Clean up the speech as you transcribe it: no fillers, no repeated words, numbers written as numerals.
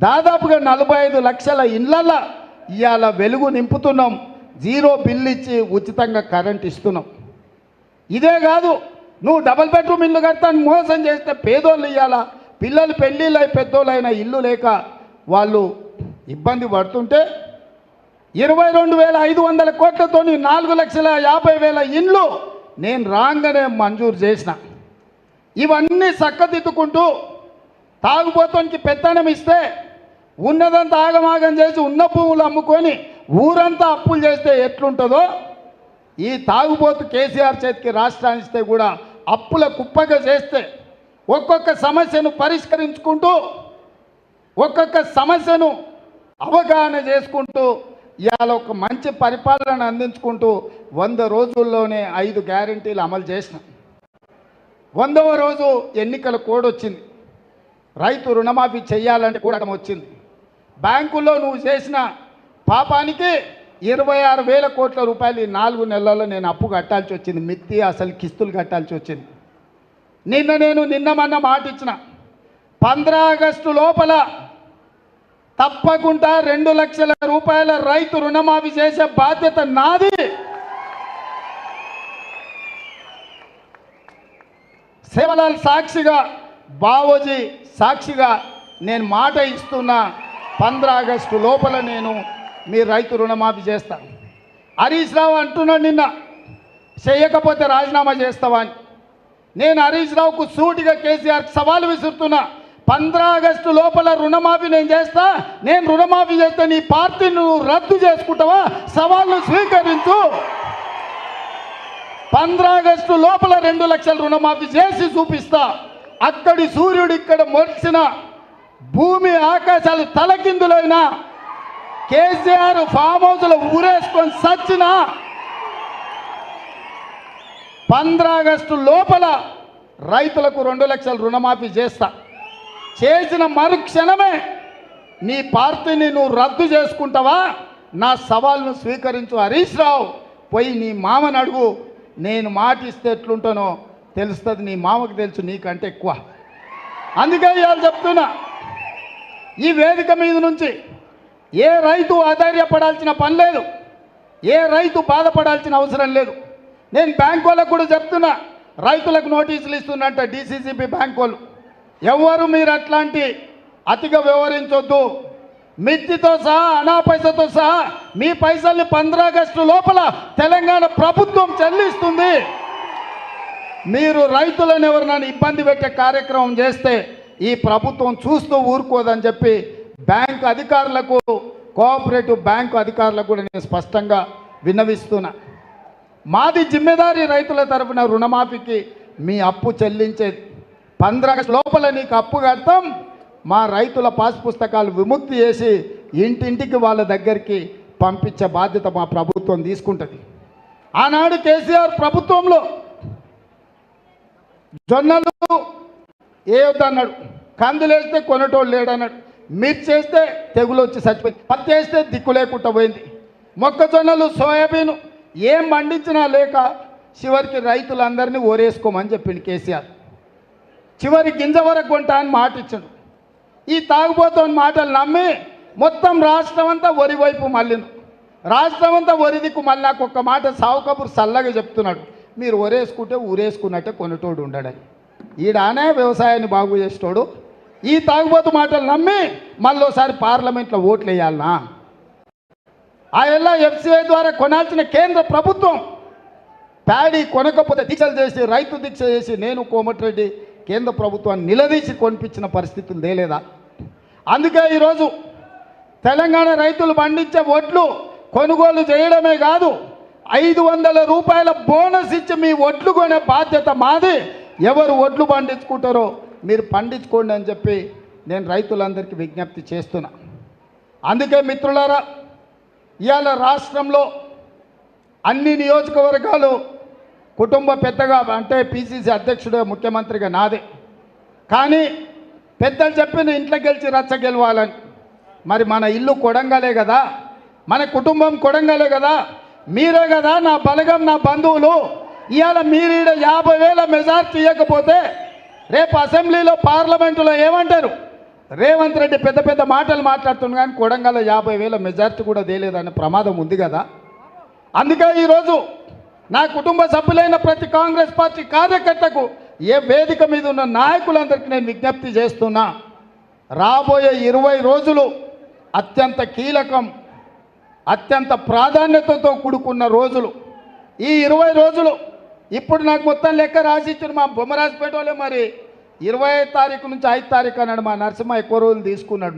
దాదాపుగా 45 లక్షల ఇళ్లల్లో ఇవాళ వెలుగు నింపుతున్నాం. జీరో బిల్లు ఇచ్చి ఉచితంగా కరెంట్ ఇస్తున్నాం. ఇదే కాదు, నువ్వు డబుల్ బెడ్రూమ్ ఇల్లు కడతాను మోసం చేస్తే పేదోళ్ళు ఇవ్వాలా, పిల్లలు పెళ్ళిళ్ళు అయి పెద్దోళ్ళైన ఇల్లు లేక వాళ్ళు ఇబ్బంది పడుతుంటే 22,500 కోట్లతో 4,50,000 ఇండ్లు నేను రాగానే మంజూరు చేసిన. ఇవన్నీ చక్కదిద్దుకుంటూ తాగుబోతానికి పెత్తనం ఇస్తే ఉన్నదంతా ఆగమాగం చేసి ఉన్న భూములు అమ్ముకొని ఊరంతా అప్పులు చేస్తే ఎట్లుంటుందో ఈ తాగుబోతు కేసీఆర్ చేతికి రాష్ట్రాన్ని ఇస్తే కూడా అప్పుల కుప్పగా చేస్తే ఒక్కొక్క సమస్యను పరిష్కరించుకుంటూ ఒక్కొక్క సమస్యను అవగాహన చేసుకుంటూ ఇవాళ ఒక మంచి పరిపాలన అందించుకుంటూ 100 రోజుల్లోనే 5 గ్యారెంటీలు అమలు చేసిన. 100వ రోజు ఎన్నికల కోడ్ వచ్చింది. రైతు రుణమాఫీ చేయాలంటే కూడా వచ్చింది. బ్యాంకుల్లో నువ్వు చేసిన పాపానికి 26,000 కోట్ల రూపాయలు ఈ 4 నెలల్లో నేను అప్పు కట్టాల్సి వచ్చింది. మిత్తి అసలు కిస్తులు కట్టాల్సి వచ్చింది. నిన్న మొన్న మాట ఇచ్చిన 15 ఆగస్టు లోపల తప్పకుండా 2 లక్షల రూపాయల రైతు రుణమాఫీ చేసే బాధ్యత నాది. సేవలాల్ సాక్షిగా, బావోజీ సాక్షిగా నేను మాట ఇస్తున్నా, 15 ఆగస్టు లోపల నేను మీ రైతు రుణమాఫీ చేస్తాను. హరీష్ రావు అంటున్నాడు నిన్న, చేయకపోతే రాజీనామా చేస్తావా అని. నేను హరీష్ రావుకు సూటిగా కేసీఆర్కి సవాలు విసురుతున్నా, 15 ఆగస్టు లోపల రుణమాఫీ నేను చేస్తా. నేను రుణమాఫీ చేస్తే నీ పార్టీని నువ్వు రద్దు చేసుకుంటావా? సవాళ్ళు స్వీకరించు. 15 ఆగస్టు లోపల 2 లక్షల రుణమాఫీ చేసి చూపిస్తా. అక్కడి సూర్యుడు ఇక్కడ మొలిసిన, భూమి ఆకాశాలు తలకిందులైనా, కేసీఆర్ ఫామ్ హౌస్లో ఊరేసుకొని సచ్చిన 15 ఆగస్టు లోపల రైతులకు 2 లక్షల రుణమాఫీ చేస్తా. చేసిన మరుక్షణమే నీ పార్టీని నువ్వు రద్దు చేసుకుంటావా? నా సవాల్ను స్వీకరించు హరీష్ రావు. పోయి నీ మామని అడుగు, నేను మాట ఇస్తే ఎట్లుంటానో తెలుస్తుంది. నీ మామకు తెలుసు నీకంటే ఎక్కువ. అందుకే ఇవాళ చెప్తున్నా, ఈ వేదిక మీద నుంచి ఏ రైతు ఆధైర్యపడాల్సిన పని లేదు, ఏ రైతు బాధపడాల్సిన అవసరం లేదు. నేను బ్యాంక్ వాళ్ళకు కూడా చెప్తున్నా, రైతులకు నోటీసులు ఇస్తున్నట్ట DCCB బ్యాంక్ వాళ్ళు, ఎవరు మీరు అట్లాంటి అతిగా వ్యవహరించొద్దు. మిత్తితో సహా అనాపైసతో సహా మీ పైసల్ని 15 ఆగస్టు లోపల తెలంగాణ ప్రభుత్వం చెల్లిస్తుంది. మీరు రైతులను ఎవరినైనా ఇబ్బంది పెట్టే కార్యక్రమం చేస్తే ఈ ప్రభుత్వం చూస్తూ ఊరుకోదని చెప్పి బ్యాంక్ అధికారులకు, కోఆపరేటివ్ బ్యాంకు అధికారులకు కూడా నేను స్పష్టంగా విన్నవిస్తున్నా. మాది జిమ్మెదారీ రైతుల తరఫున రుణమాఫీకి మీ అప్పు చెల్లించేది. 15 ఆగస్టు లోపల నీకు అప్పు కడతాం. మా రైతుల పాస్ పుస్తకాలు విముక్తి చేసి ఇంటింటికి వాళ్ళ దగ్గరికి పంపించే బాధ్యత మా ప్రభుత్వం తీసుకుంటుంది. ఆనాడు కేసీఆర్ ప్రభుత్వంలో జొన్నలు వేయొద్దన్నాడు, కందులు వేస్తే కొనటోళ్ళు లేడన్నాడు, మిర్చి వేస్తే తెగులు వచ్చి చచ్చిపోయింది, పత్తి వేస్తే దిక్కు లేకుండా పోయింది, మొక్కజొన్నలు సోయాబీన్ ఏం పండించినా లేక చివరికి రైతులందరినీ ఓరేసుకోమని చెప్పింది కేసీఆర్. చివరి గింజ వరకు కొంటా అని మాట ఇచ్చాడు. ఈ తాగుబోతోని మాటలు నమ్మి మొత్తం రాష్ట్రం అంతా వరి వైపు మళ్ళింది. రాష్ట్రం అంతా వరి దిక్కు మళ్ళీ నాకు ఒక్క మాట సావు కబురు చల్లగా చెప్తున్నాడు, మీరు ఒరేసుకుంటే ఊరేసుకున్నట్టే కొనేటోడు ఉండడని. ఈడానే వ్యవసాయాన్ని బాగు చేసేటోడు ఈ తాగుబోతు మాటలు నమ్మి మళ్ళోసారి పార్లమెంట్లో ఓట్లు వేయాలనా? ఆ ఎలా FCI ద్వారా కొనాల్సిన కేంద్ర ప్రభుత్వం ప్యాడీ కొనకపోతే దీక్షలు చేసి, రైతు దీక్ష చేసి నేను కోమటిరెడ్డి కేంద్ర ప్రభుత్వాన్ని నిలదీసి కొనిపించిన పరిస్థితులు తేలేదా? అందుకే ఈరోజు తెలంగాణ రైతులు పండించే వడ్లు కొనుగోలు చేయడమే కాదు, 500 రూపాయల బోనస్ ఇచ్చి మీ వడ్లు కొనే బాధ్యత మాది. ఎవరు వడ్లు పండించుకుంటారో మీరు పండించుకోండి అని చెప్పి నేను రైతులందరికీ విజ్ఞప్తి చేస్తున్నా. అందుకే మిత్రులారా, ఇవాళ రాష్ట్రంలో అన్ని నియోజకవర్గాలు కుటుంబ పెద్దగా అంటే PCC అధ్యక్షుడు ముఖ్యమంత్రిగా నాదే. కానీ పెద్దలు చెప్పిన ఇంట్లో గెలిచి రచ్చ గెలవాలని, మరి మన ఇల్లు కొడంగలే కదా, మన కుటుంబం కొడంగలే కదా, మీరే కదా నా బలగం, నా బంధువులు. ఇవాళ మీరు 50,000 మెజార్టీ ఇవ్వకపోతే రేపు అసెంబ్లీలో పార్లమెంటులో ఏమంటారు? రేవంత్ రెడ్డి పెద్ద పెద్ద మాటలు మాట్లాడుతున్నాడు, కానీ కొడంగల్ 50,000 మెజార్టీ కూడా తేలేదనే ప్రమాదం ఉంది కదా. అందుకే ఈరోజు నా కుటుంబ సభ్యులైన ప్రతి కాంగ్రెస్ పార్టీ కార్యకర్తకు, ఏ వేదిక మీద ఉన్న నాయకులందరికీ నేను విజ్ఞప్తి చేస్తున్నా, రాబోయే 20 రోజులు అత్యంత కీలకం, అత్యంత ప్రాధాన్యతతో కూడుకున్న రోజులు. ఈ 20 రోజులు ఇప్పుడు నాకు మొత్తం లెక్క రాసిచ్చారు మా బొమ్మరాజపేట వాళ్ళే. మరి 25 తారీఖు నుంచి 5 తారీఖు అన్నాడు మా నరసింహ, ఎక్కువ రోజులు తీసుకున్నాడు.